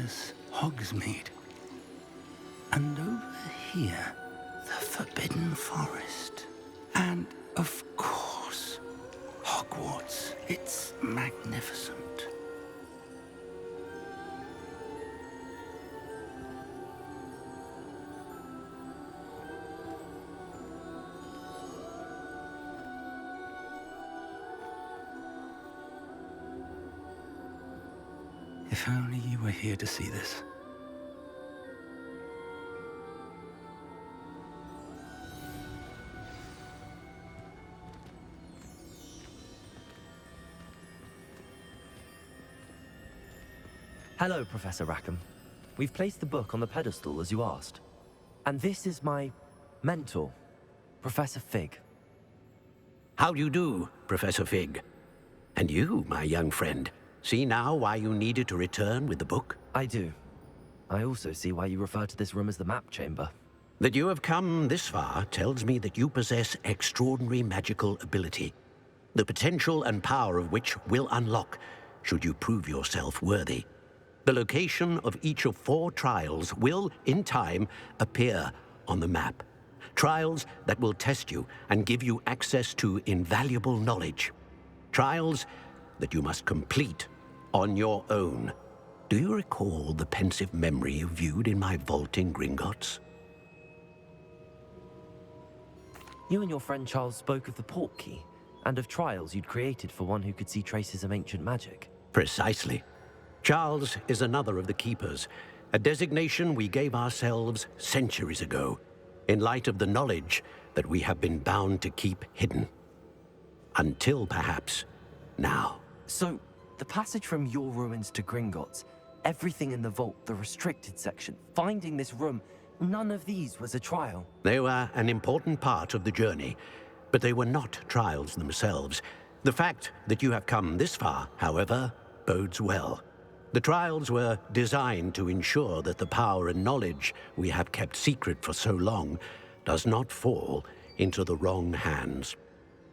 there's Hogsmeade. And over here, the Forbidden Forest. And, of course, Hogwarts. It's magnificent. If only you were here to see this. Hello, Professor Rackham. We've placed the book on the pedestal as you asked. And this is my mentor, Professor Fig. How do you do, Professor Fig? And you, my young friend, see now why you needed to return with the book? I do. I also see why you refer to this room as the map chamber. That you have come this far tells me that you possess extraordinary magical ability, the potential and power of which will unlock should you prove yourself worthy. The location of each of 4 trials will, in time, appear on the map. Trials that will test you and give you access to invaluable knowledge. Trials that you must complete on your own. Do you recall the pensive memory you viewed in my vault in Gringotts? You and your friend Charles spoke of the portkey and of trials you'd created for one who could see traces of ancient magic. Precisely. Charles is another of the Keepers, a designation we gave ourselves centuries ago, in light of the knowledge that we have been bound to keep hidden. Until, perhaps, now. So, the passage from your ruins to Gringotts, everything in the vault, the restricted section, finding this room, none of these was a trial. They were an important part of the journey, but they were not trials themselves. The fact that you have come this far, however, bodes well. The trials were designed to ensure that the power and knowledge we have kept secret for so long does not fall into the wrong hands.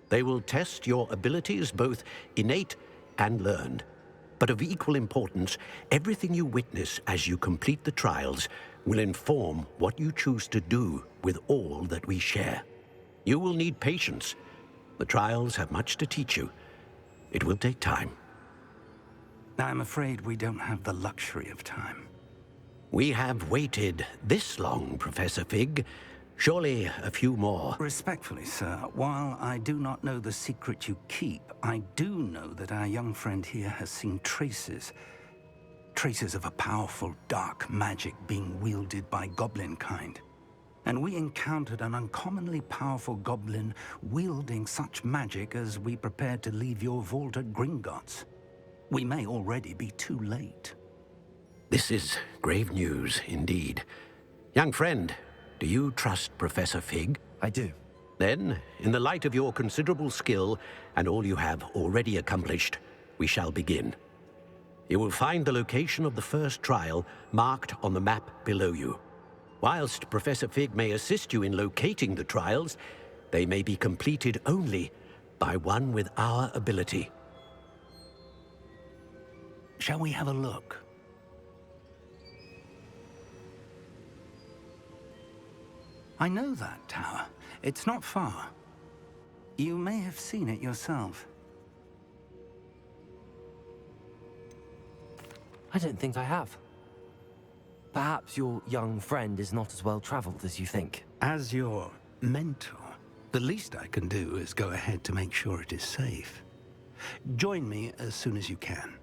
They will test your abilities, both innate and learned. But of equal importance, everything you witness as you complete the trials will inform what you choose to do with all that we share. You will need patience. The trials have much to teach you. It will take time. I'm afraid we don't have the luxury of time. We have waited this long, Professor Fig. Surely a few more. Respectfully, sir, while I do not know the secret you keep, I do know that our young friend here has seen traces of a powerful dark magic being wielded by goblin kind. And we encountered an uncommonly powerful goblin wielding such magic as we prepared to leave your vault at Gringotts. We may already be too late. This is grave news indeed. Young friend, do you trust Professor Fig? I do. Then, in the light of your considerable skill and all you have already accomplished, we shall begin. You will find the location of the first trial marked on the map below you. Whilst Professor Fig may assist you in locating the trials, they may be completed only by one with our ability. Shall we have a look? I know that tower. It's not far. You may have seen it yourself. I don't think I have. Perhaps your young friend is not as well traveled as you think. As your mentor, the least I can do is go ahead to make sure it is safe. Join me as soon as you can.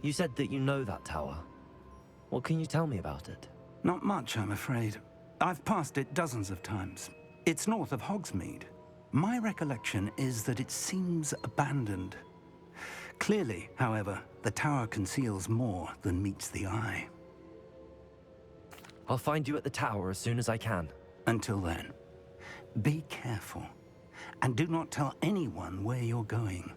You said that you know that tower. What can you tell me about it? Not much, I'm afraid. I've passed it dozens of times. It's north of Hogsmeade. My recollection is that it seems abandoned. Clearly, however, the tower conceals more than meets the eye. I'll find you at the tower as soon as I can. Until then, be careful, and do not tell anyone where you're going.